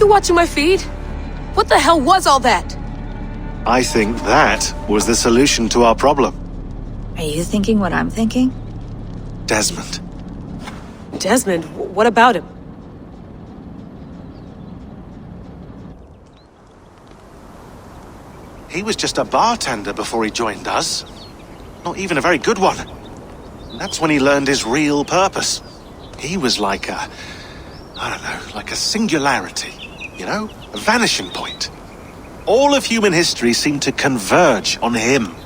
you watching my feed? What the hell was all that? I think that was the solution to our problem. Are you thinking what I'm thinking? Desmond. Desmond? What about him? He was just a bartender before he joined us. Not even a very good one. And that's when he learned his real purpose. He was like a... I don't know, like a singularity. You know? A vanishing point. All of human history seemed to converge on him.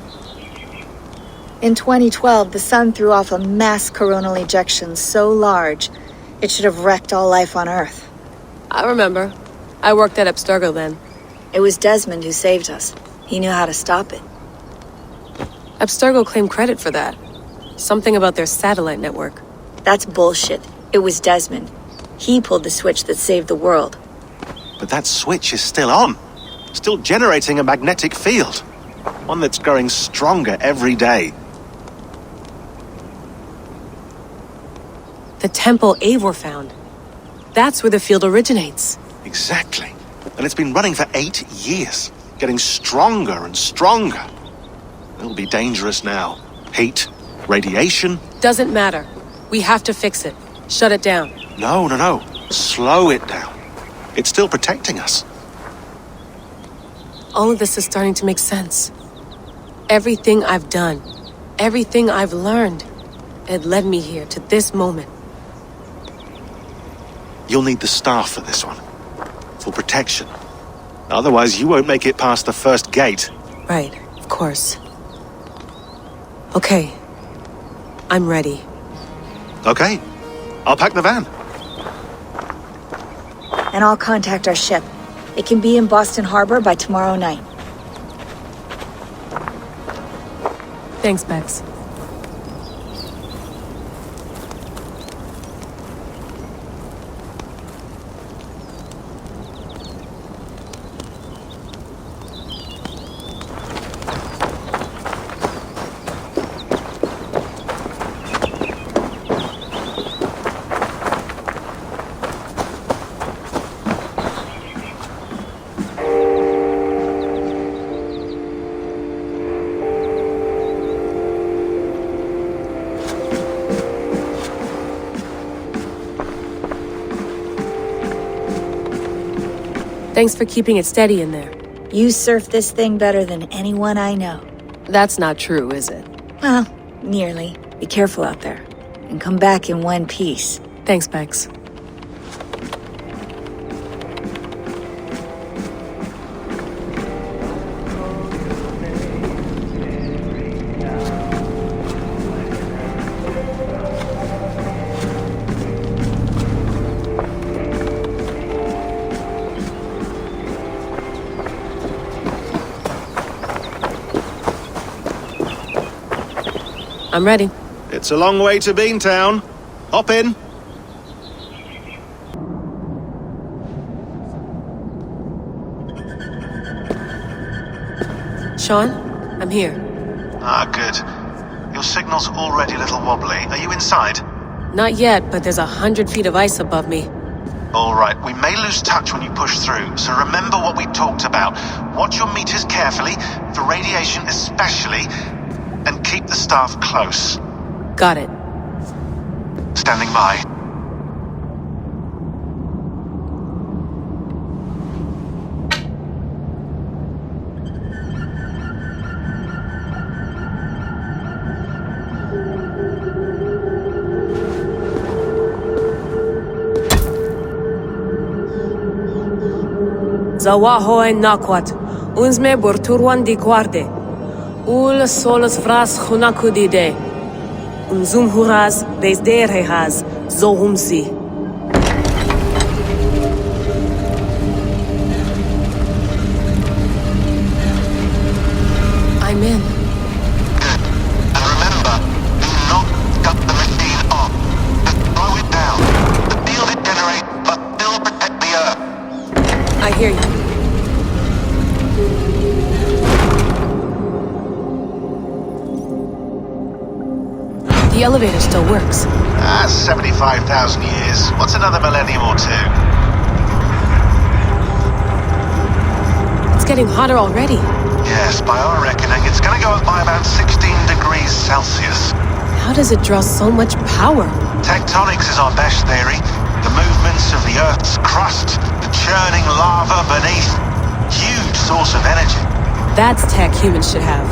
In 2012, the sun threw off a mass coronal ejection so large, it should have wrecked all life on Earth. I remember. I worked at Abstergo then. It was Desmond who saved us. He knew how to stop it. Abstergo claimed credit for that. Something about their satellite network. That's bullshit. It was Desmond. He pulled the switch that saved the world. But that switch is still on. Still generating a magnetic field. One that's growing stronger every day. The temple Eivor found. That's where the field originates. Exactly. And it's been running for 8 years. Getting stronger and stronger. It'll be dangerous now. Heat, radiation. Doesn't matter. We have to fix it. Shut it down. No. Slow it down. It's still protecting us. All of this is starting to make sense. Everything I've done, everything I've learned, it led me here to this moment. You'll need the staff for this one. For protection. Otherwise, you won't make it past the first gate. Right, of course. Okay. I'm ready. Okay. I'll pack the van. And I'll contact our ship. It can be in Boston Harbor by tomorrow night. Thanks, Bex. Thanks for keeping it steady in there. You surf this thing better than anyone I know. That's not true, is it? Well, nearly. Be careful out there. And come back in one piece. Thanks, Bex. I'm ready. It's a long way to Beantown. Hop in. Sean, I'm here. Ah, good. Your signal's already a little wobbly. Are you inside? Not yet, but there's 100 feet of ice above me. All right, we may lose touch when you push through, so remember what we talked about. Watch your meters carefully, for radiation especially, and keep the staff close. Got it. Standing by. Zawaho en nakwat, uns me borturwan di guarde. Ul solos vras hunakudide. Unzum huraz, desderehaz, zohumsi. I'm in. Good. And remember, do not cut the machine off. Just slow it down. The field it generates must still protect the Earth. I hear you. The elevator still works. 75,000 years. What's another millennium or two? getting hotter already. Yes, by our reckoning, it's gonna go up by about 16 degrees Celsius. How does it draw so much power? Tectonics is our best theory. The movements of the Earth's crust, the churning lava beneath. Huge source of energy. That's tech humans should have.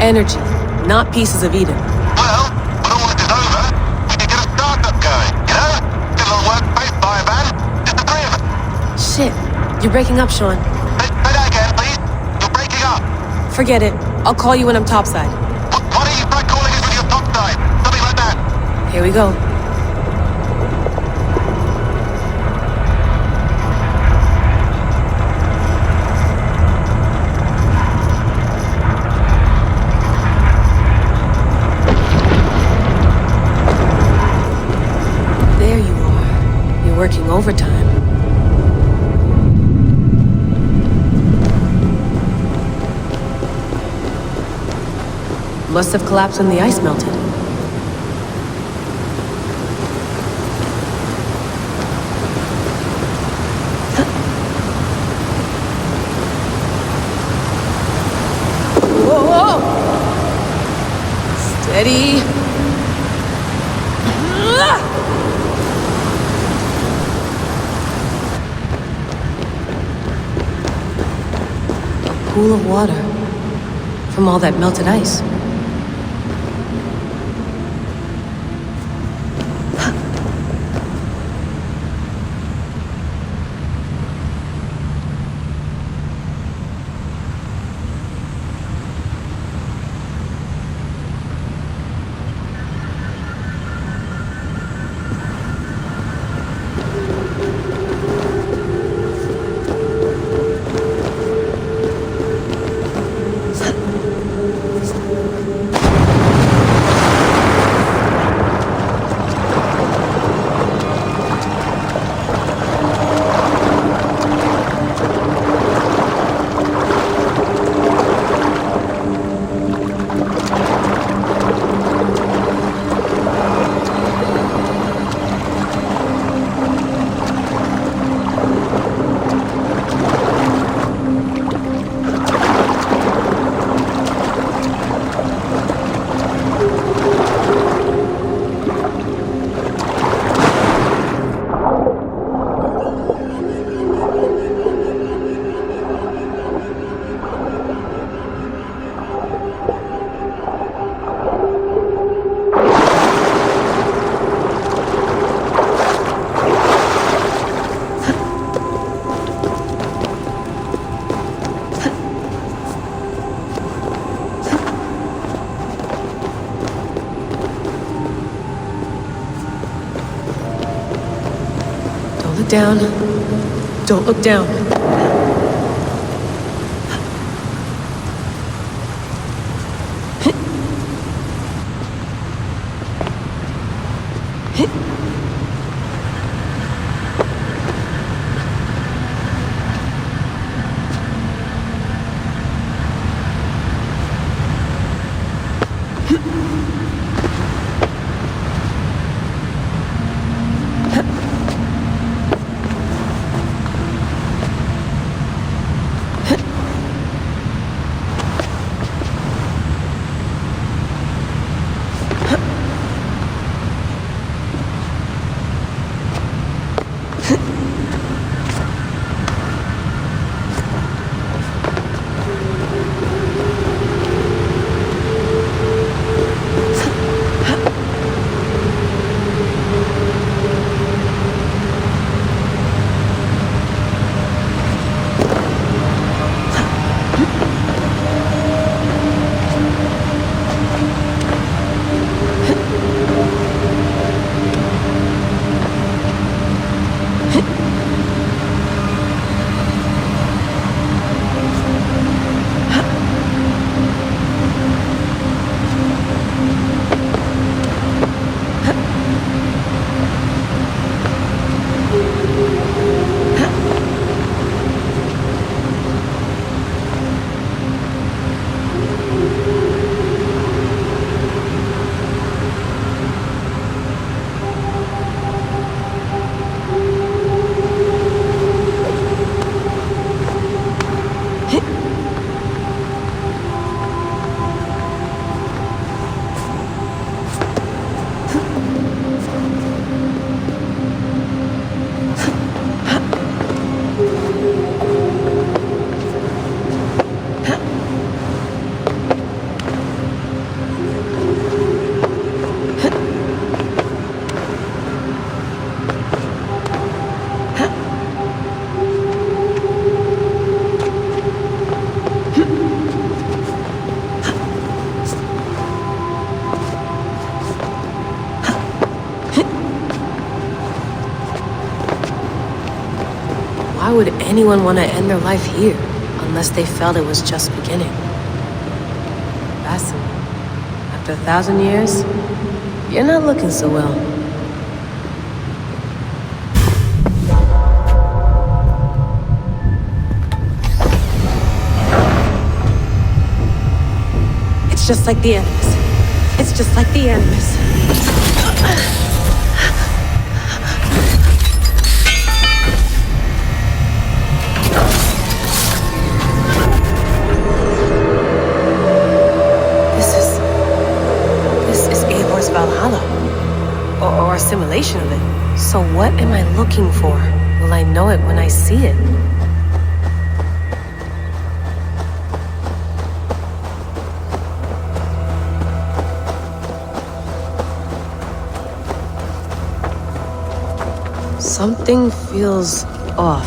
Energy, not pieces of Eden. Well, when all this is over, we can get a startup going, you know? Get a little workspace, buy a van, just the three of us. Shit, you're breaking up, Sean. Say that again, please. You're breaking up. Forget it. I'll call you when I'm topside. Why don't you try calling us with your top side? Something like that. Here we go. There you are. You're working overtime. Must have collapsed when the ice melted. Whoa! Steady. A pool of water from all that melted ice. Down. Don't look down. anyone want to end their life here, unless they felt it was just beginning? Basim, after 1,000 years, you're not looking so well. It's just like the Animus. It's just like the Animus. This is Eivor's Valhalla. Or a simulation of it. So what am I looking for? Will I know it when I see it? Something feels off.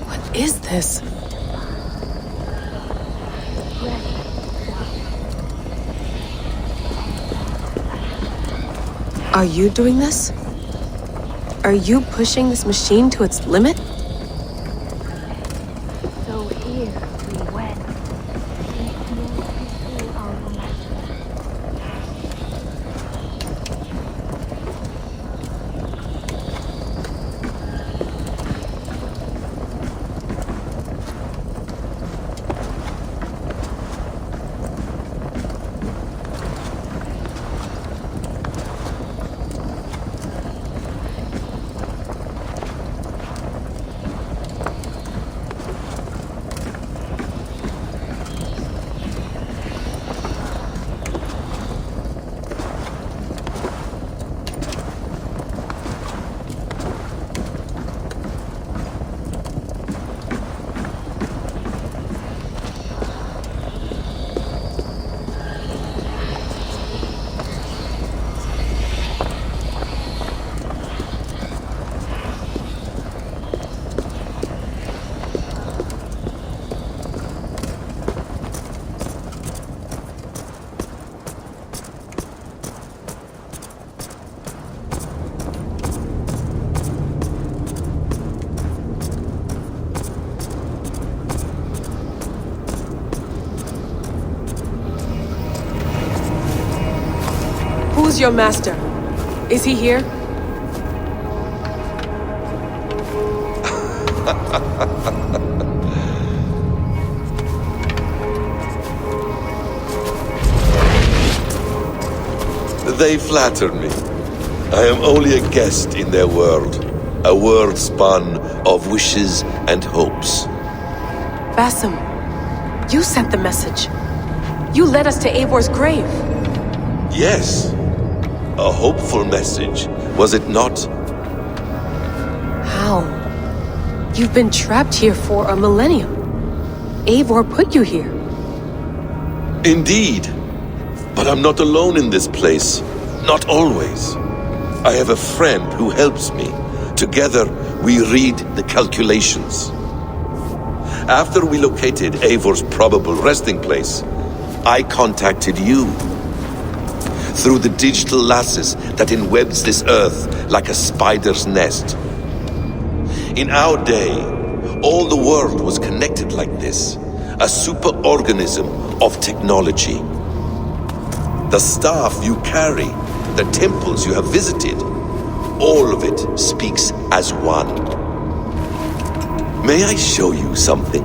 What is this? Are you doing this? Are you pushing this machine to its limit? So here we went. Who's your master? Is he here? They flatter me. I am only a guest in their world. A world spun of wishes and hopes. Basim, you sent the message. You led us to Eivor's grave. Yes. A hopeful message, was it not? How? You've been trapped here for a millennium. Eivor put you here. Indeed. But I'm not alone in this place. Not always. I have a friend who helps me. Together, we read the calculations. After we located Eivor's probable resting place, I contacted you. Through the digital lasses that enwebs this earth like a spider's nest. In our day, all the world was connected like this. A superorganism of technology. The staff you carry, the temples you have visited, all of it speaks as one. May I show you something?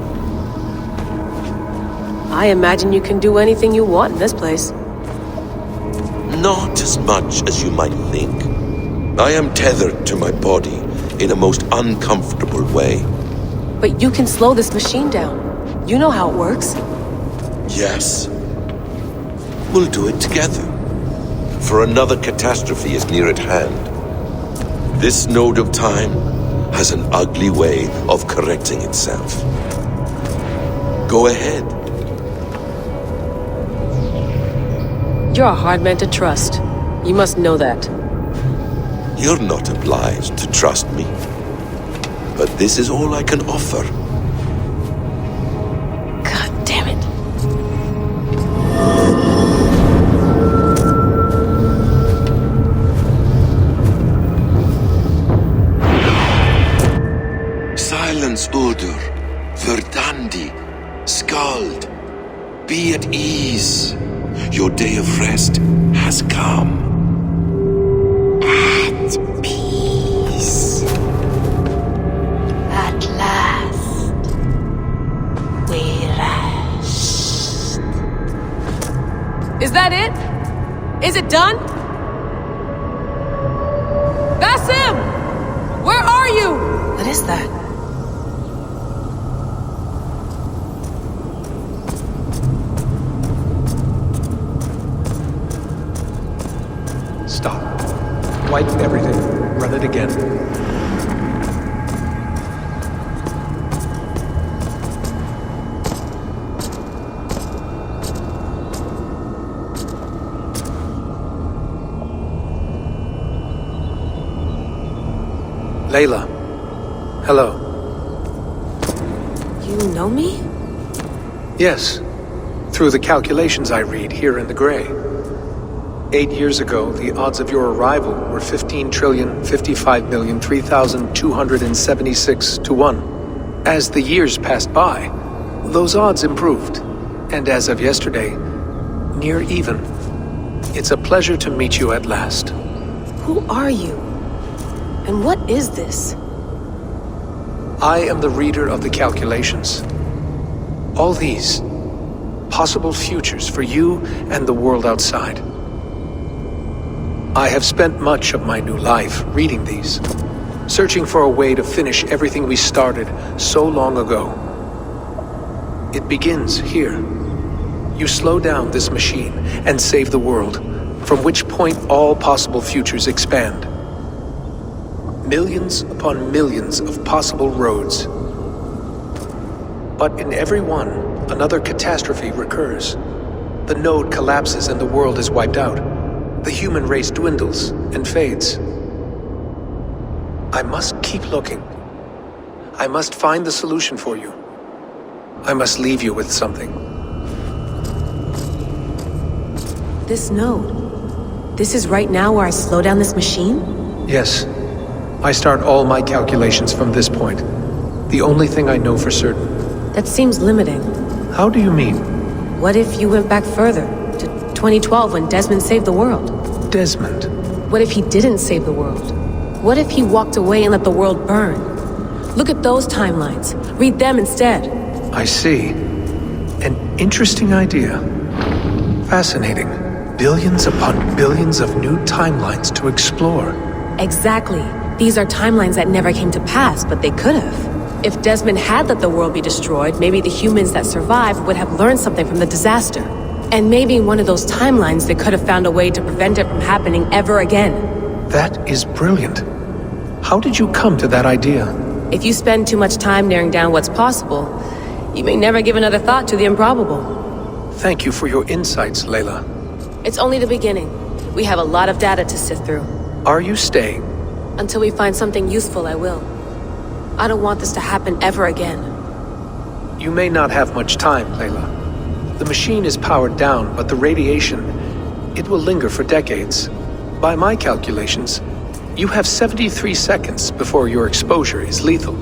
I imagine you can do anything you want in this place. Not as much as you might think. I am tethered to my body in a most uncomfortable way. But you can slow this machine down. You know how it works. Yes. We'll do it together. For another catastrophe is near at hand. This node of time has an ugly way of correcting itself. Go ahead. You're a hard man to trust. You must know that. You're not obliged to trust me. but this is all I can offer. God damn it. Silence, Udur. Verdandi. Skald. Be at ease. Your day of rest has come. At peace. At last. We rest. Is that it? Is it done? Basim! Where are you? What is that? Stop. Wipe everything. Run it again. Layla. Hello. You know me? Yes. Through the calculations I read here in the gray. 8 years ago, the odds of your arrival were 15,055,003,276 to 1. As the years passed by, those odds improved, and as of yesterday, near even. It's a pleasure to meet you at last. Who are you? And what is this? I am the reader of the calculations. All these, possible futures for you and the world outside. I have spent much of my new life reading these, searching for a way to finish everything we started so long ago. It begins here. You slow down this machine and save the world, from which point all possible futures expand. Millions upon millions of possible roads. But in every one, another catastrophe recurs. The node collapses and the world is wiped out. The human race dwindles and fades. I must keep looking. I must find the solution for you. I must leave you with something. This node. This is right now where I slow down this machine? Yes. I start all my calculations from this point. The only thing I know for certain. That seems limiting. How do you mean? What if you went back further, to 2012 when Desmond saved the world? Desmond. What if he didn't save the world? What if he walked away and let the world burn? Look at those timelines. Read them instead. I see. An interesting idea. Fascinating. Billions upon billions of new timelines to explore. Exactly. These are timelines that never came to pass, but they could have. If Desmond had let the world be destroyed, maybe the humans that survived would have learned something from the disaster. And maybe in one of those timelines they could have found a way to prevent it from happening ever again. That is brilliant. How did you come to that idea? If you spend too much time narrowing down what's possible, you may never give another thought to the improbable. Thank you for your insights, Layla. It's only the beginning. We have a lot of data to sift through. Are you staying? Until we find something useful, I will. I don't want this to happen ever again. You may not have much time, Layla. The machine is powered down, but the radiation, it will linger for decades. By my calculations, you have 73 seconds before your exposure is lethal.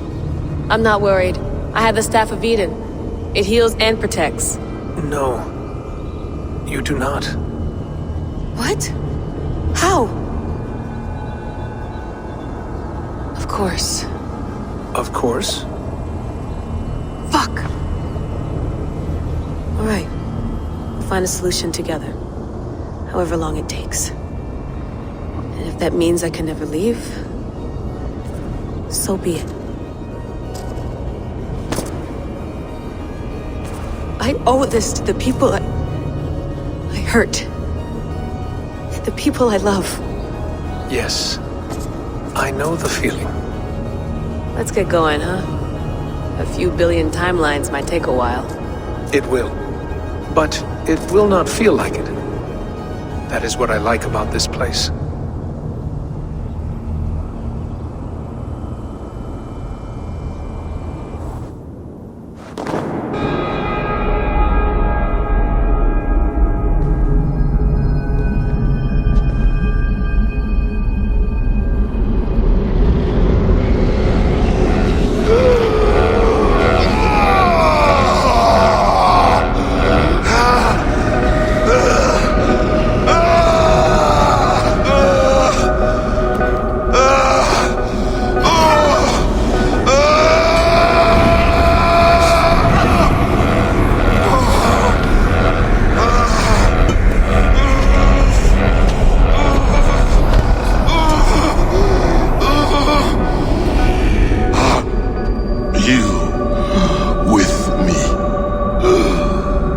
I'm not worried. I have the Staff of Eden. It heals and protects. No, you do not. What? How? Of course. Of course. Fuck! All right. We'll find a solution together. However long it takes. And if that means I can never leave, so be it. I owe this to the people I hurt. The people I love. Yes. I know the feeling. Let's get going, huh? A few billion timelines might take a while. It will. But it will not feel like it. That is what I like about this place.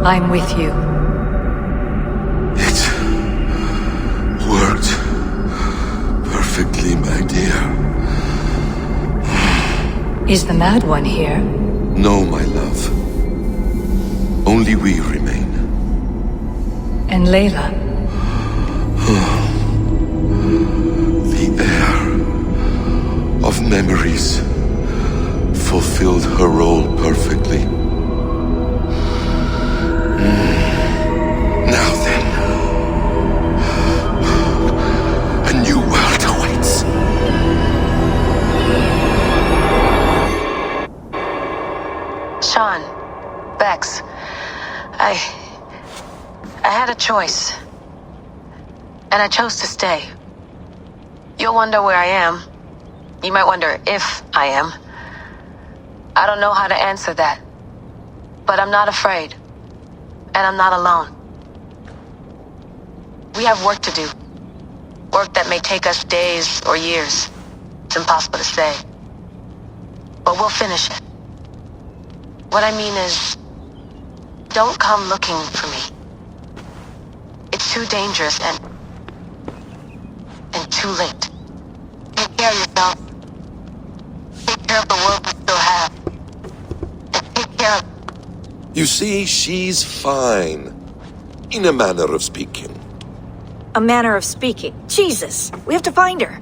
I'm with you. It worked perfectly, my dear. Is the Mad One here? No, my love. Only we remain. And Layla? The air of memories fulfilled her role perfectly. Now then, a new world awaits. Sean, Bex, I had a choice. And I chose to stay. You'll wonder where I am. You might wonder if I am. I don't know how to answer that. But I'm not afraid. And I'm not alone. We have work to do. Work that may take us days or years. It's impossible to say. But we'll finish it. What I mean is, don't come looking for me. It's too dangerous and too late. Take care of yourself. Take care of the world we still have. And take care of... You see, she's fine. In a manner of speaking. A manner of speaking. Jesus, we have to find her.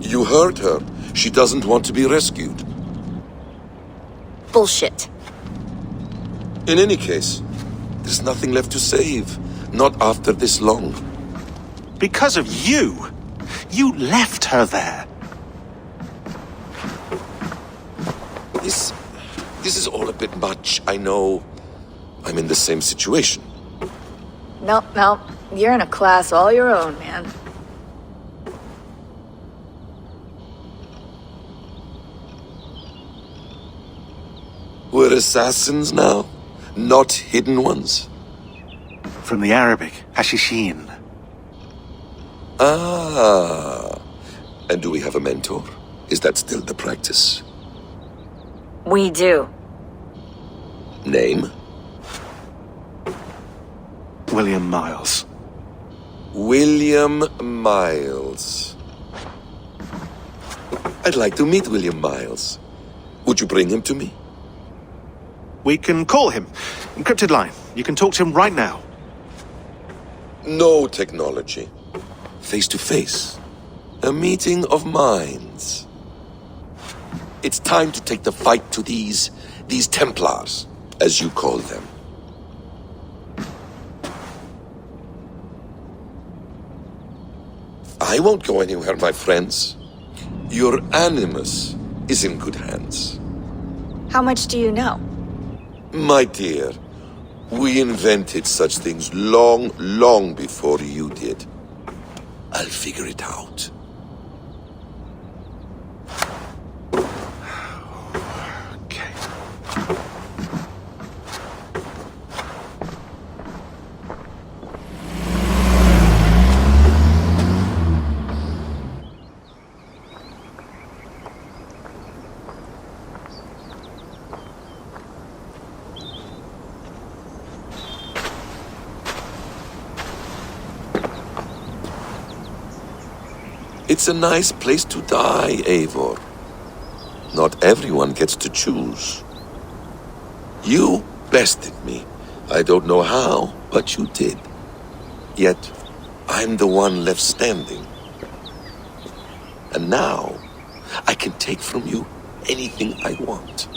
You heard her. She doesn't want to be rescued. Bullshit. In any case, there's nothing left to save. Not after this long. Because of you. You left her there. This is all a bit much, I know. I'm in the same situation. Nope. You're in a class all your own, man. We're assassins now, not hidden ones. From the Arabic, Hashishin. Ah. And do we have a mentor? Is that still the practice? We do. Name? William Miles. William Miles. I'd like to meet William Miles. Would you bring him to me? We can call him. Encrypted line. You can talk to him right now. No technology. Face to face. A meeting of minds. It's time to take the fight to these Templars, as you call them. I won't go anywhere, my friends. Your animus is in good hands. How much do you know? My dear, we invented such things long, long before you did. I'll figure it out. Okay. It's a nice place to die, Eivor. Not everyone gets to choose. You bested me. I don't know how, but you did. Yet, I'm the one left standing. And now, I can take from you anything I want.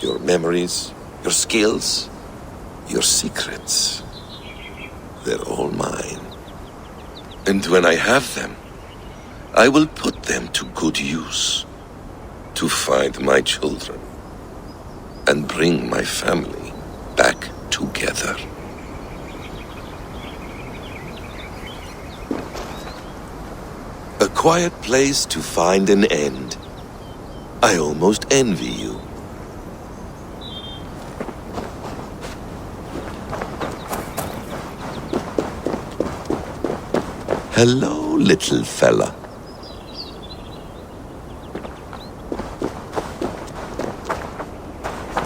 Your memories, your skills, your secrets. They're all mine. And when I have them, I will put them to good use. To find my children. And bring my family back together. A quiet place to find an end. I almost envy you. Hello, little fella.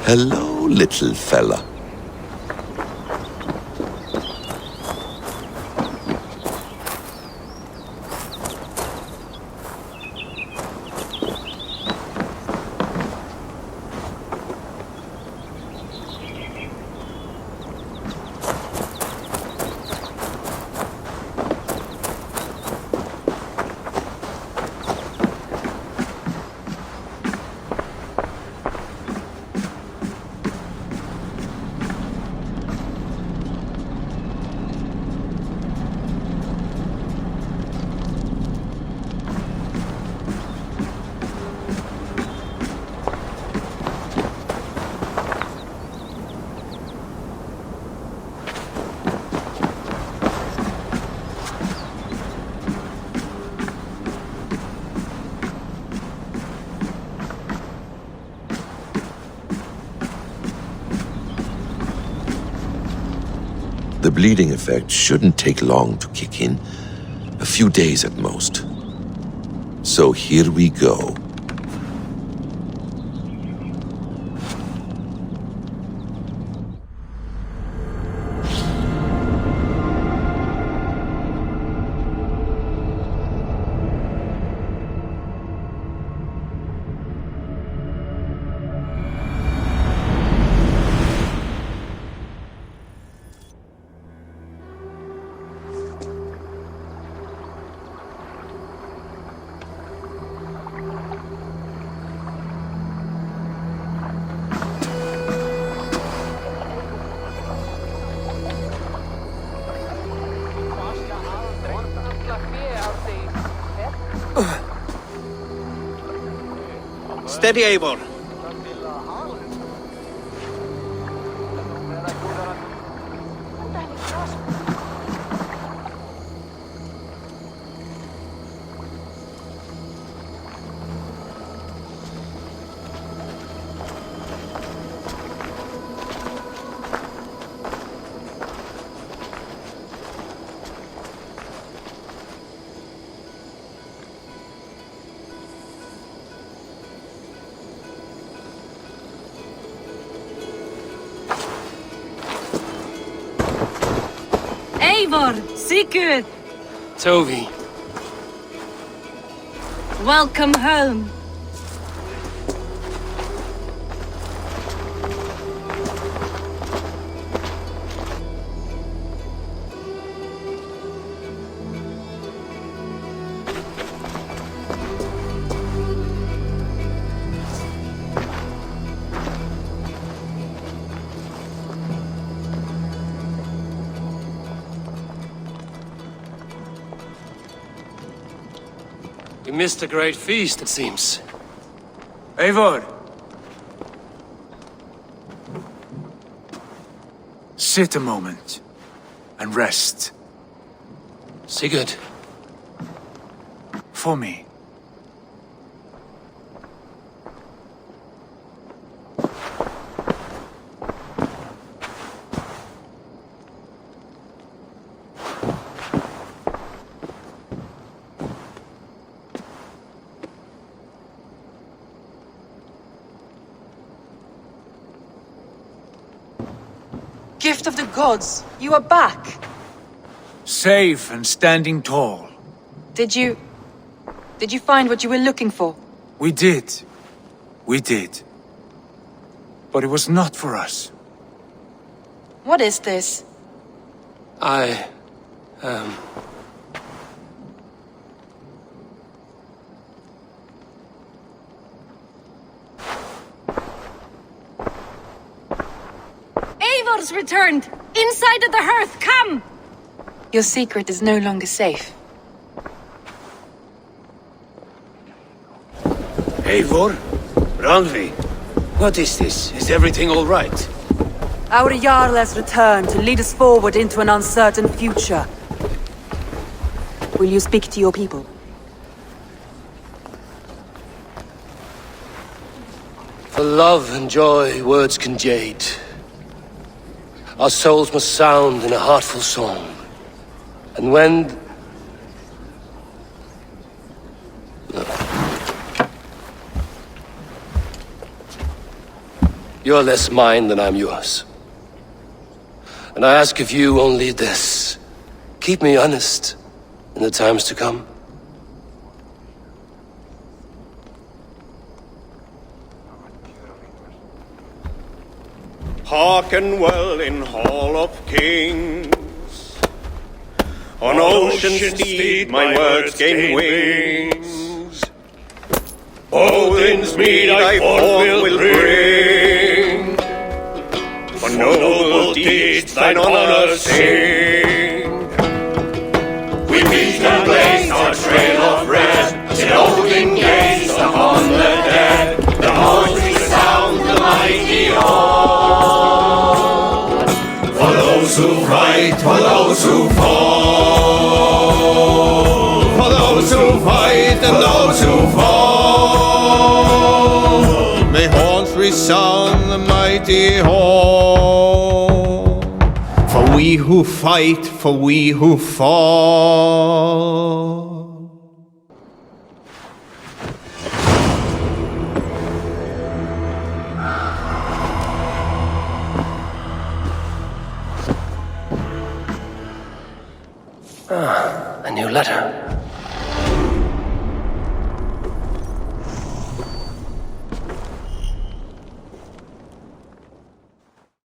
Hello, little fella. The bleeding effect shouldn't take long to kick in. A few days at most. So here we go. Steady, Eivor. Eivor, Sigurd, Tovi. welcome home. We missed a great feast, it seems. Eivor! Sit a moment and rest. Sigurd. For me. Gift of the gods, you are back. Safe and standing tall. Did you find what you were looking for? We did. We did. But it was not for us. What is this? Eivor's returned! Inside of the hearth, come! Your secret is no longer safe. Eivor? Randvi? What is this? Is everything all right? Our Jarl has returned to lead us forward into an uncertain future. Will you speak to your people? For love and joy, words can jade. Our souls must sound in a heartful song. And when... No. You're less mine than I'm yours. And I ask of you only this. Keep me honest in the times to come. Hearken well in Hall of Kings. On ocean steed my words gain wings. Odin's mead I forth will bring. For noble deeds thine honor sing. We meet and blaze our trail of red, till Odin gazed upon the dead. The voice resound the mighty hall. For those who fight, for those who fall. For those who fight and those who fall. May horns resound the mighty hall. For we who fight, for we who fall. A new letter.